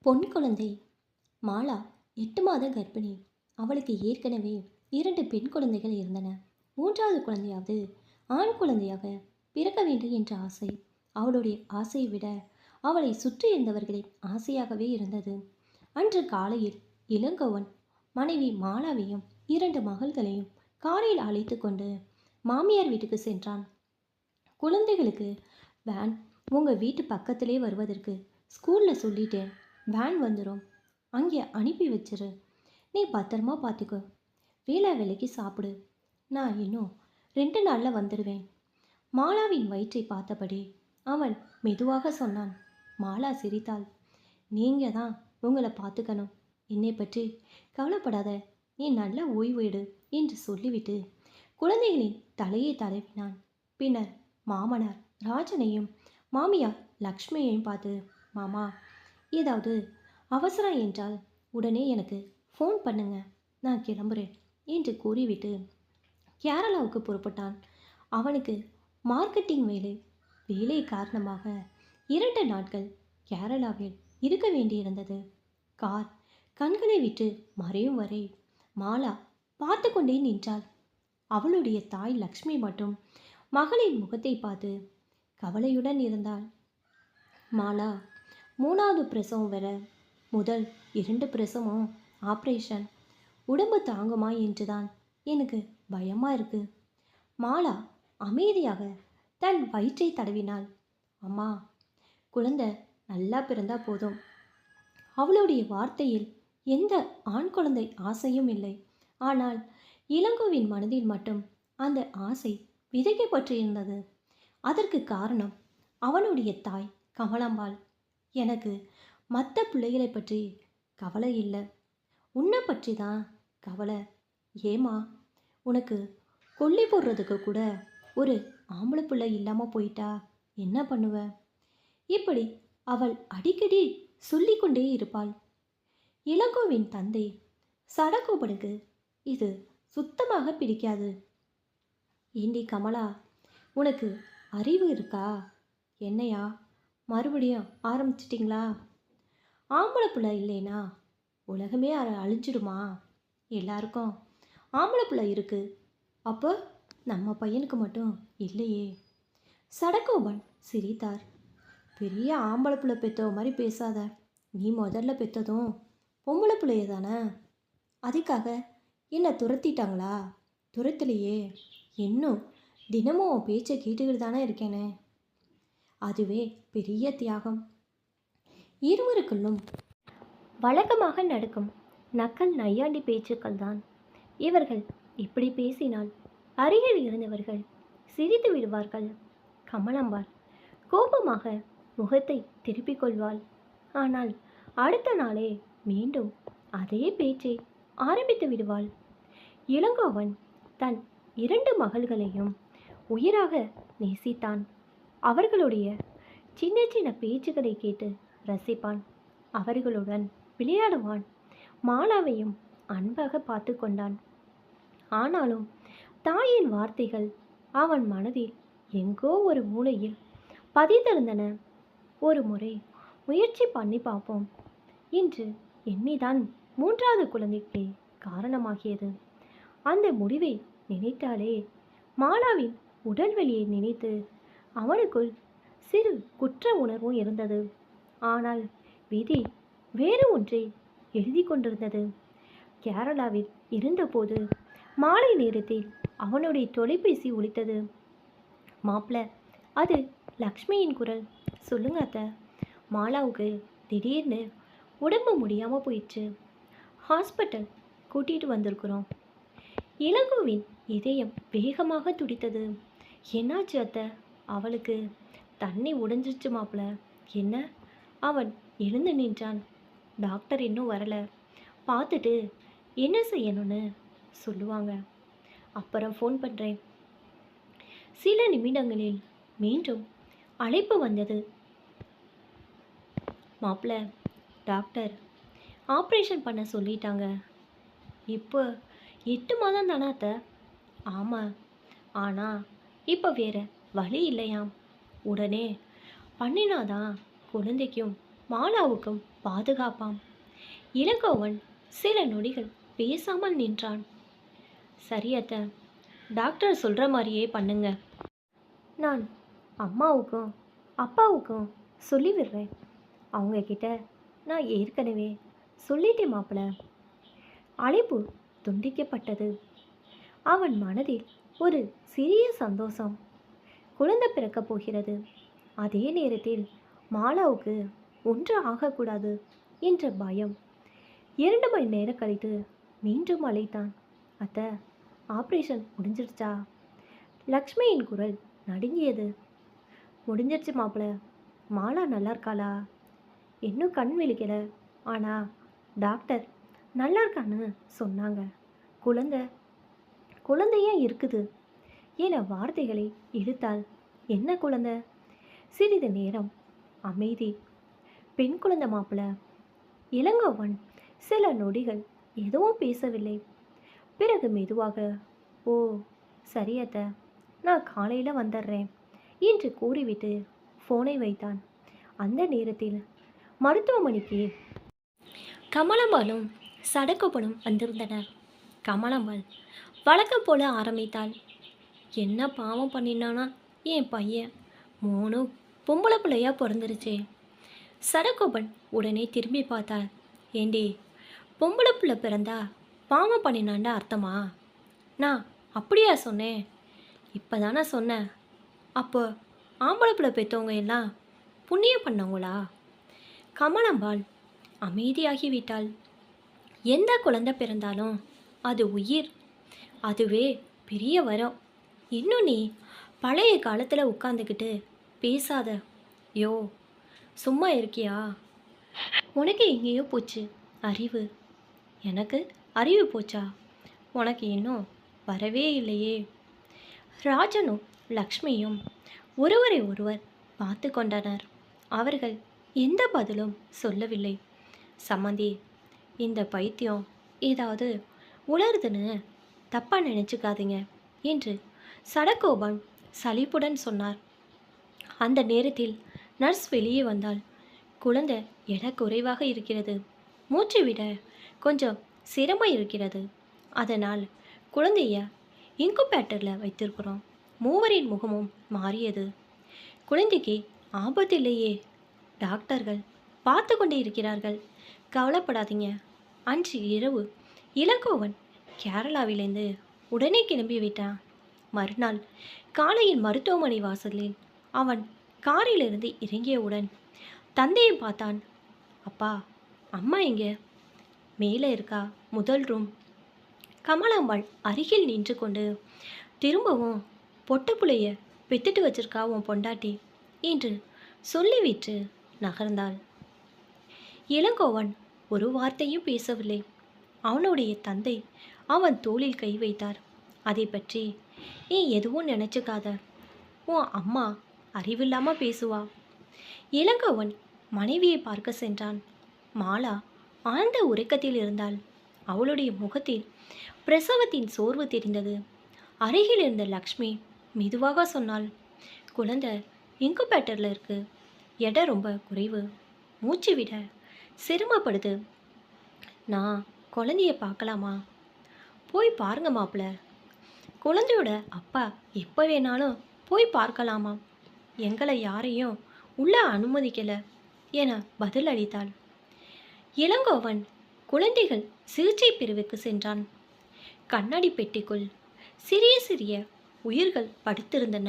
பொன் குழந்தை மாலா 8 மாத கர்ப்பிணி. அவளுக்கு ஏற்கனவே 2 பெண் குழந்தைகள் இருந்தன. 3வது குழந்தையாவது ஆண் குழந்தையாக பிறக்க வேண்டும் என்ற ஆசை அவளுடைய ஆசையை விட அவளை சுற்றி இருந்தவர்களின் ஆசையாகவே இருந்தது. அன்று காலையில் இளங்கோவன் மனைவி மாலாவையும் 2 மகள்களையும் காரில் அழைத்து கொண்டு மாமியார் வீட்டுக்கு சென்றான். குழந்தைகளுக்கு வேன் உங்கள் வீட்டு பக்கத்திலே வருவதற்கு ஸ்கூலில் சொல்லிட்டேன். வேன் வந்துடும், அங்கே அனுப்பி வச்சிரு. நீ பத்திரமா பார்த்துக்கோ. வேலைக்கு சாப்பிடு. நான் இன்னும் 2 நாளில் வந்துடுவேன். மாலாவின் வயிற்றை பார்த்தபடி அவன் மெதுவாக சொன்னான். மாலா சிரித்தாள். நீங்கள் தான் உங்களை பார்த்துக்கணும், என்னை பற்றி கவலைப்படாத, நீ நல்ல ஓய்வு எடு என்று சொல்லிவிட்டு குழந்தைகளின் தலையை தடவினான். பின்னர் மாமனார் ராஜனையும் மாமியார் லக்ஷ்மியையும் பார்த்து, மாமா, ஏதாவது அவசரம் என்றால் உடனே எனக்கு ஃபோன் பண்ணுங்க, நான் கிளம்புறேன் என்று கூறிவிட்டு கேரளாவுக்கு புறப்பட்டான். அவனுக்கு மார்க்கெட்டிங் வேலை காரணமாக 2 நாட்கள் கேரளாவில் இருக்க வேண்டியிருந்தது. கார் கண்களை விட்டு மறையும் வரை மாலா பார்த்து கொண்டே நின்றாள். அவளுடைய தாய் லக்ஷ்மி மட்டும் மகளின் முகத்தை பார்த்து கவலையுடன் இருந்தாள். மாலா 3வது பிரசவம் வர முதல் 2 பிரசவம் ஆப்ரேஷன், உடம்பு தாங்குமா என்றுதான் எனக்கு பயமாக இருக்கு. மாலா அமைதியாக தன் வயிற்றை தடவினாள். அம்மா, குழந்தை நல்லா பிறந்தா போதும். அவளுடைய வார்த்தையில் எந்த ஆண் குழந்தை ஆசையும் இல்லை. ஆனால் இளங்கோவின் மனதில் மட்டும் அந்த ஆசை விதைக்கப்பட்டிருந்தது. அதற்கு காரணம் அவனுடைய தாய் கமலாம்பாள். எனக்கு மற்ற பிள்ளைகளை பற்றி கவலை இல்லை, உன்னை பற்றி தான் கவலை. ஏமா, உனக்கு கொல்லி போடுறதுக்கு கூட ஒரு ஆம்பளை பிள்ளை இல்லாமல் போயிட்டா என்ன பண்ணுவ? இப்படி அவள் அடிக்கடி சொல்லிக்கொண்டே இருப்பாள். இளங்கோவின் தந்தை சடகோபனுக்கு இது சுத்தமாக பிடிக்காது. ஏண்டி கமலா, உனக்கு அறிவு இருக்கா? என்னையா மறுபடியும் ஆரம்பிச்சிட்டிங்களா? ஆம்பளை பிள்ளை இல்லைனா உலகமே அழிஞ்சிடுமா? எல்லாருக்கும் ஆம்பளை பிள்ளை இருக்குது, அப்போ நம்ம பையனுக்கு மட்டும் இல்லையே. சடகோபன் சிரித்தார். பெரிய ஆம்பளை பிள்ளை பெற்றவ மாதிரி பேசாத. நீ முதல்ல பெற்றதும் பொம்பளை பிள்ளைய தானே. அதுக்காக என்னை துரத்திட்டாங்களா? துரத்தலையே, இன்னும் தினமும் உன் பேச்சை கேட்டுக்கிட்டு தானே இருக்கேனே. அதுவே பெரிய தியாகம். இருவருக்குள்ளும் வழக்கமாக நடக்கும் நக்கல் நையாண்டி பேச்சுக்கள் தான். இவர்கள் இப்படி பேசினால் அருகில் இருந்தவர்கள் சிரித்து விடுவார்கள். கமலாம்பாள் கோபமாக முகத்தை திருப்பிக் கொள்வாள். ஆனால் அடுத்த நாளே மீண்டும் அதே பேச்சை ஆரம்பித்து விடுவாள். இளங்கோவன் தன் 2 மகள்களையும் உயிராக நேசித்தான். அவர்களுடைய சின்ன சின்ன பேச்சுக்களை கேட்டு ரசிப்பான். அவர்களுடன் விளையாடுவான். மாலாவையும் அன்பாக பார்த்து கொண்டான். ஆனாலும் தாயின் வார்த்தைகள் அவன் மனதில் எங்கோ ஒரு மூலையில் பதிந்திருந்தன. ஒரு முறை முயற்சி பண்ணி பார்ப்போம் என்று எண்ணிதான் 3வது குழந்தைக்கு காரணமாகியது. அந்த முடிவை நினைத்தாலே மாலாவின் உடல்வலியை நினைத்து அவனுக்குள் சிறு குற்ற உணர்வும் இருந்தது. ஆனால் விதி வேறு ஒன்றை எழுதி கொண்டிருந்தது. கேரளாவில் இருந்தபோது மாலை நேரத்தில் அவனுடைய தொலைபேசி ஒலித்தது. மாப்பிள்ள, அது லக்ஷ்மியின் குரல். சொல்லுங்க அத்தை, மாலாவுக்கு திடீர்னு உடம்பு முடியாமல் போயிடுச்சு, ஹாஸ்பிட்டல் கூட்டிகிட்டு வந்திருக்கிறோம். இளங்கோவின் இதயம் வேகமாக துடித்தது. என்னாச்சு அத்தை? அவளுக்கு தண்ணி உடைஞ்சிச்சு மாப்பிள்ள. என்ன? அவன் எழுந்து நின்றான். டாக்டர் இன்னும் வரல, பார்த்துட்டு என்ன செய்யணும்னு சொல்லுவாங்க, அப்புறம் ஃபோன் பண்ணுறேன். சில நிமிடங்களில் மீண்டும் அழைப்பு வந்தது. மாப்பிள்ள, டாக்டர் ஆப்ரேஷன் பண்ண சொல்லிட்டாங்க. இப்போ 8 மாதம் தானே அத்தை? ஆமாம், ஆனால் இப்போ வேற வழி இல்லையாம். உடனே பண்ணினாதான் குழந்தைக்கும் மாலாவுக்கும் பாதுகாப்பாம். இளங்கோவன் சில நொடிகள் பேசாமல் நின்றான். சரி அத்தை, டாக்டர் சொல்கிற மாதிரியே பண்ணுங்க. நான் அம்மாவுக்கும் அப்பாவுக்கும் சொல்லி விடுறேன். அவங்கக்கிட்ட நான் ஏற்கனவே சொல்லிட்டேன் மாப்பிள்ள. அழைப்பு துண்டிக்கப்பட்டது. அவன் மனதில் ஒரு சிறிய சந்தோஷம். குழந்தை பிறக்கப் போகிறது. அதே நேரத்தில் மாலாவுக்கு ஒன்று ஆகக்கூடாது என்ற பயம். 2 மணி நேரம் கழித்து மீண்டும் அழைத்தான். அத்தை, ஆப்ரேஷன் முடிஞ்சிருச்சா? லக்ஷ்மியின் குரல் நடுங்கியது. முடிஞ்சிருச்சு மாப்பிள்ள. மாலா நல்லா இருக்காளா? இன்னும் கண் விழிக்கல. ஆனால் டாக்டர் நல்லா இருக்கான்னு சொன்னாங்க. குழந்தை குழந்தையே இருக்குது என வார்த்தைகளை இழுத்தாள். என்ன குழந்தை? சிறிது நேரம் அமைதி. பெண் குழந்தை மாப்பிள்ள. இளங்கோவன் சில நொடிகள் எதுவும் பேசவில்லை. பிறகு மெதுவாக, ஓ சரி அத்தை, நான் காலையில் வந்துடுறேன் என்று கூறிவிட்டு ஃபோனை வைத்தான். அந்த நேரத்தில் மருத்துவமனைக்கு கமலம்பாலும் சடகோபனும் வந்திருந்தனர். கமலம்பாள் வழக்கம் போல ஆரம்பித்தாள். என்ன பாவம் பண்ணினானா என் பையன், 3 பொம்பளை பிள்ளையா பிறந்துருச்சே. சடகோபன் உடனே திரும்பி பார்த்தாள். ஏண்டி, பொம்பளை பிள்ளை பிறந்தா பாவம் பண்ணினான்டா அர்த்தமா? நான் அப்படியா சொன்னேன்? இப்போ தானே சொன்னேன். அப்போ ஆம்பளை பிள்ளை பெற்றவங்க எல்லாம் புண்ணியம் பண்ணவங்களா? கமலம்பாள் அமைதியாகிவிட்டாள். எந்த குழந்தை பிறந்தாலும் அது உயிர். அதுவே பெரிய வரம். இன்னும் நீ பழைய காலத்தில் உட்காந்துக்கிட்டு பேசாத. யோ, சும்மா இருக்கியா? உனக்கு எங்கேயோ போச்சு அறிவு. எனக்கு அறிவு போச்சா? உனக்கு இன்னும் வரவே இல்லையே. ராஜனும் லக்ஷ்மியும் ஒருவரை ஒருவர் பார்த்து கொண்டனர். அவர்கள் எந்த பதிலும் சொல்லவில்லை. சம்மந்தி, இந்த பைத்தியம் ஏதாவது உளருதுன்னு தப்பாக நினச்சிக்காதீங்க என்று சடகோபன் சலிப்புடன் சொன்னார். அந்த நேரத்தில் நர்ஸ் வெளியே வந்தாள். குழந்தை எடை குறைவாக இருக்கிறது. மூச்சு விட கொஞ்சம் சிரமம் இருக்கிறது. அதனால் குழந்தைய இன்குபேட்டரில் வைத்திருக்கிறோம். மூவரின் முகமும் மாறியது. குழந்தைக்கு ஆபத்தில்லையே, டாக்டர்கள் பார்த்து கொண்டே இருக்கிறார்கள், கவலைப்படாதீங்க. அன்று இரவு இளங்கோவன் கேரளாவிலிருந்து உடனே கிளம்பி விட்டான். மறுநாள் காலையில் மருத்துவமனை வாசலில் அவன் காரிலிருந்து இறங்கியவுடன் தந்தையை பார்த்தான். அப்பா, அம்மா எங்கே? மேலே இருக்கா, முதல் ரூம். கமலாம்பாள் அருகில் நின்று கொண்டு, திரும்பவும் பொட்ட புள்ளைய பெத்துட்டு வச்சிருக்கா உன் பொண்டாட்டி என்று சொல்லிவிட்டு நகர்ந்தாள். இளங்கோவன் ஒரு வார்த்தையும் பேசவில்லை. அவனுடைய தந்தை அவன் தோளில் கை வைத்தார். அதை பற்றி நீ எதுவும் நினச்சிக்காத. உன் அம்மா அறிவில்லாமல் பேசுவா. இளங்கோவன் மனைவியை பார்க்க சென்றான். மாலா ஆழ்ந்த உறக்கத்தில் இருந்தாள். அவளுடைய முகத்தில் பிரசவத்தின் சோர்வு தெரிந்தது. அருகில் இருந்த லக்ஷ்மி மெதுவாக சொன்னாள், குழந்தை இன்குபேட்டரில் இருக்கு. எடை ரொம்ப குறைவு. மூச்சு விட சிரமப்படுது. நான் குழந்தைய பார்க்கலாமா? போய் பாருங்க மாப்பிள்ள. குழந்தையோட அப்பா எப்போ வேணாலும் போய் பார்க்கலாமா? எங்களை யாரையும் உள்ள அனுமதிக்கலை என பதில் அளித்தாள். இளங்கோவன் குழந்தைகள் சிகிச்சை பிரிவுக்கு சென்றான். கண்ணாடி பெட்டிக்குள் சிறிய சிறிய உயிர்கள் படுத்திருந்தன.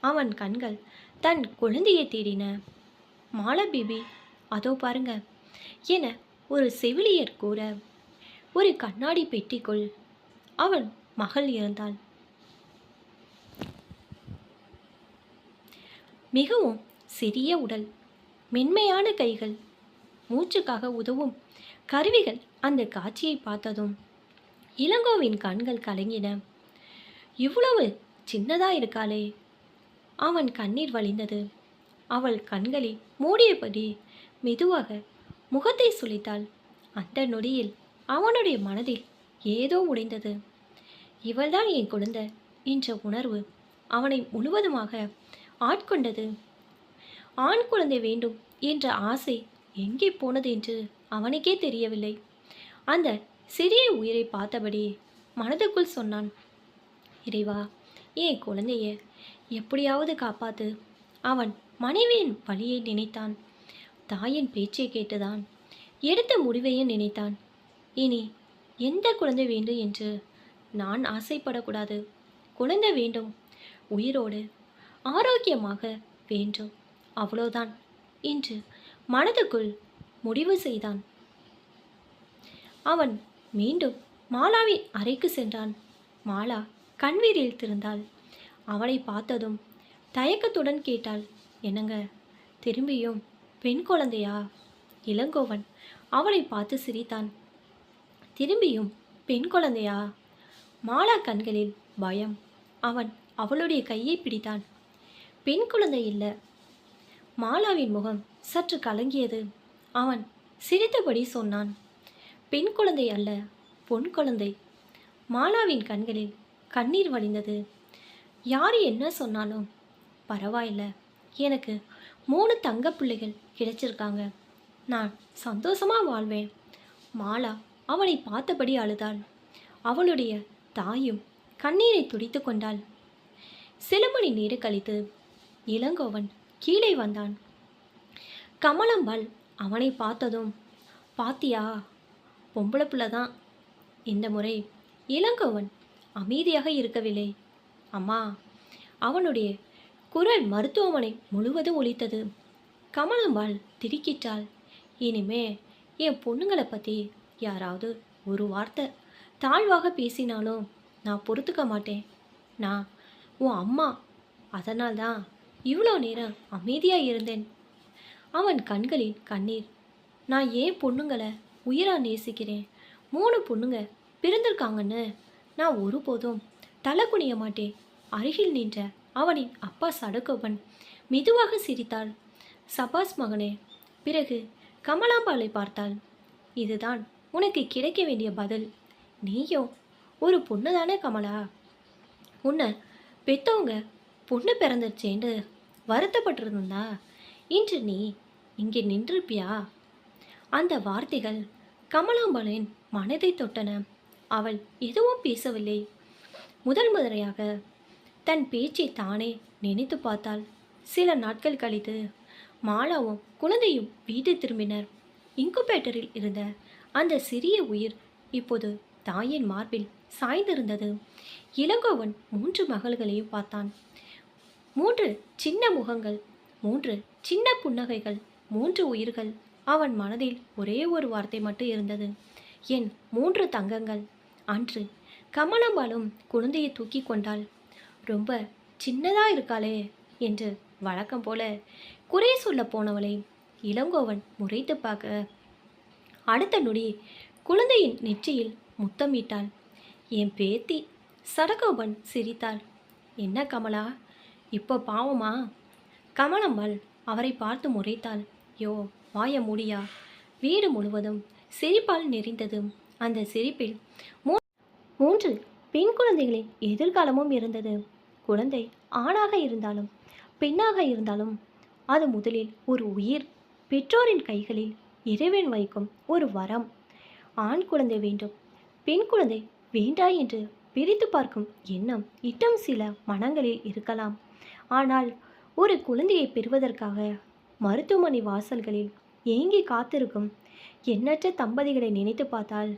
அவன் கண்கள் தன் குழந்தையை தேடின. மாலா பேபி அதோ பாருங்க என ஒரு செவிலியர் கூற, ஒரு கண்ணாடி பெட்டிக்குள் அவன் மகள் இருந்தாள். மிகவும் சிறிய உடல், மென்மையான கைகள், மூச்சுக்காக உதவும் கருவிகள். அந்த காட்சியை பார்த்ததும் இளங்கோவின் கண்கள் கலங்கின. இவ்வளவு சின்னதா இருக்காளே. அவன் கண்ணீர் வழிந்தது. அவள் கண்களை மூடியபடி மெதுவாக முகத்தை சுளித்தாள். அந்த நொடியில் அவனுடைய மனதில் ஏதோ உடைந்தது. இவள்தான் என் குழந்தை என்ற உணர்வு அவனை முழுவதுமாக ஆட்கொண்டது. ஆண் குழந்தை வேண்டும் என்ற ஆசை எங்கே போனது என்று அவனுக்கே தெரியவில்லை. அந்த சிறிய உயிரை பார்த்தபடி மனதுக்குள் சொன்னான், இறைவா, என் குழந்தைய எப்படியாவது காப்பாத்து. அவன் மனைவியின் வழியை நினைத்தான். தாயின் பேச்சை கேட்டுதான் எடுத்த முடிவையும் நினைத்தான். இனி எந்த குழந்தை வேண்டும் என்று நான் ஆசைப்படக்கூடாது. குழந்தை வேண்டும், உயிரோடு ஆரோக்கியமாக வேண்டும், அவ்வளோதான் என்று மனதுக்குள் முடிவு செய்தான். அவன் மீண்டும் மாலாவின் அறைக்கு சென்றான். மாலா கண்வீரில் திருந்தாள். அவனை பார்த்ததும் தயக்கத்துடன் கேட்டாள், என்னங்க, திரும்பியும் பெண் குழந்தையா? இளங்கோவன் அவளை பார்த்து சிரித்தான். திரும்பியும் பெண் குழந்தையா? மாலா கண்களில் பயம். அவன் அவளுடைய கையை பிடித்தான். பெண் குழந்தை இல்லை. மாலாவின் முகம் சற்று கலங்கியது. அவன் சிரித்தபடி சொன்னான், பெண் குழந்தை அல்ல, பொன் குழந்தை. மாலாவின் கண்களில் கண்ணீர் வழிந்தது. யார் என்ன சொன்னாலும் பரவாயில்ல, எனக்கு 3 தங்க பிள்ளைகள் கிடைச்சிருக்காங்க, நான் சந்தோஷமாக வாழ்வேன். மாலா அவனை பார்த்தபடி அழுதாள். அவளுடைய தாயும் கண்ணீரை துடித்து கொண்டாள். சில மணி நேரம் கழித்து இளங்கோவன் கீழே வந்தான். கமலம்பாள் அவனை பார்த்ததும், பாத்தியா, பொம்பளை பிள்ளை தான். இந்த முறை இளங்கோவன் அமைதியாக இருக்கவில்லை. அம்மா, அவனுடைய குரல் மருத்துவமனை முழுவதும் ஒலித்தது. கமலம்பாள் திடுக்கிட்டாள். இனிமே என் பொண்ணுங்களை பற்றி யாராவது ஒரு வார்த்தை தாழ்வாக பேசினாலும் நான் பொறுத்துக்க மாட்டேன். நான் உன் அம்மா, அதனால்தான் இவ்வளோ நேரம் அமைதியாக இருந்தேன். அவன் கண்களில் கண்ணீர். நான் ஏன் பொண்ணுங்களை உயிராக நேசிக்கிறேன். 3 பொண்ணுங்க பிறந்திருக்காங்கன்னு நான் ஒருபோதும் தலை குனிய மாட்டேன். அருகில் நின்ற அவனின் அப்பா சடகோபன் மெதுவாக சிரித்தாள். சபாஸ் மகனே. பிறகு கமலாம்பாளை பார்த்தாள். இதுதான் உனக்கு கிடைக்க வேண்டிய பதில். நீயும் ஒரு பொண்ணு தானே கமலா? உன்னை பெற்றவங்க பொண்ணு பிறந்துச்சேன்னு வருத்தப்பட்டிருந்தா இன்று நீ இங்கே நின்றிருப்பியா? அந்த வார்த்தைகள் கமலாம்பாளின் மனதை தொட்டன. அவள் எதுவும் பேசவில்லை. முதல் முறையாக தன் பேச்சை தானே நினைத்து பார்த்தாள். சில நாட்கள் கழித்து மாலாவும் குழந்தையும் வீடு திரும்பினர். இன்குபேட்டரில் இருந்த அந்த சிறிய உயிர் இப்போது தாயின் மார்பில் சாய்ந்திருந்தது. இளங்கோவன் 3 மகள்களையும் பார்த்தான். 3 சின்ன முகங்கள், 3 சின்ன புன்னகைகள், 3 உயிர்கள். அவன் மனதில் ஒரே ஒரு வார்த்தை மட்டும் இருந்தது, என் 3 தங்கங்கள். அன்று கமலம்பாளும் குழந்தையை தூக்கி கொண்டாள். ரொம்ப சின்னதாக இருக்காளே என்று வழக்கம் போல குறை சொல்ல போனவளை இளங்கோவன் முறைத்து பார்க்க அடுத்த நொடி குழந்தையின் நெற்றியில் முத்தமிட்டாள். என் பேத்தி. சடகோபன் சிரித்தாள். என்ன கமலா, இப்போ பாவமா? கமலம்பாள் அவரை பார்த்து முறைத்தாள். யோ, வாய மூடியா. வீடு முழுவதும் சிரிப்பால் நெறிந்தது. அந்த சிரிப்பில் 3 பெண் குழந்தைகளின் எதிர்காலமும் இருந்தது. குழந்தை ஆணாக இருந்தாலும் பெண்ணாக இருந்தாலும் அது முதலில் ஒரு உயிர். பெற்றோரின் கைகளில் இறைவன் வைக்கும் ஒரு வரம். ஆண் குழந்தை வேண்டும், பெண் குழந்தை வேண்டா என்று பிரித்து பார்க்கும் எண்ணம் இன்னும் சில மனங்களில் இருக்கலாம். ஆனால் ஒரு குழந்தையை பெறுவதற்காக மருத்துவமனை வாசல்களில் ஏங்கி காத்திருக்கும் எண்ணற்ற தம்பதிகளை நினைத்து பார்த்தால்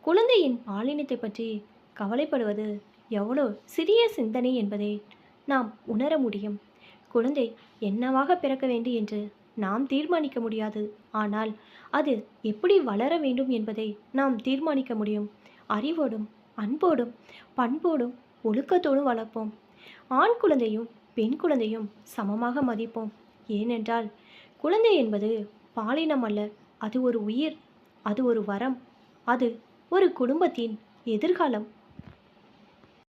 குழந்தையின் பாலினத்தை பற்றி கவலைப்படுவது எவ்வளோ சிறிய சிந்தனை என்பதை நாம் உணர முடியும். குழந்தை என்னவாக பிறக்க வேண்டும் என்று நாம் தீர்மானிக்க முடியாது. ஆனால் அது எப்படி வளர வேண்டும் என்பதை நாம் தீர்மானிக்க முடியும். அறிவோடும் அன்போடும் பண்போடும் ஒழுக்கத்தோடும் வளர்ப்போம். ஆண் குழந்தையும் பெண் குழந்தையும் சமமாக மதிப்போம். ஏனென்றால் குழந்தை என்பது பாலினம் அல்ல, அது ஒரு உயிர், அது ஒரு வரம், அது ஒரு குடும்பத்தின் எதிர்காலம்.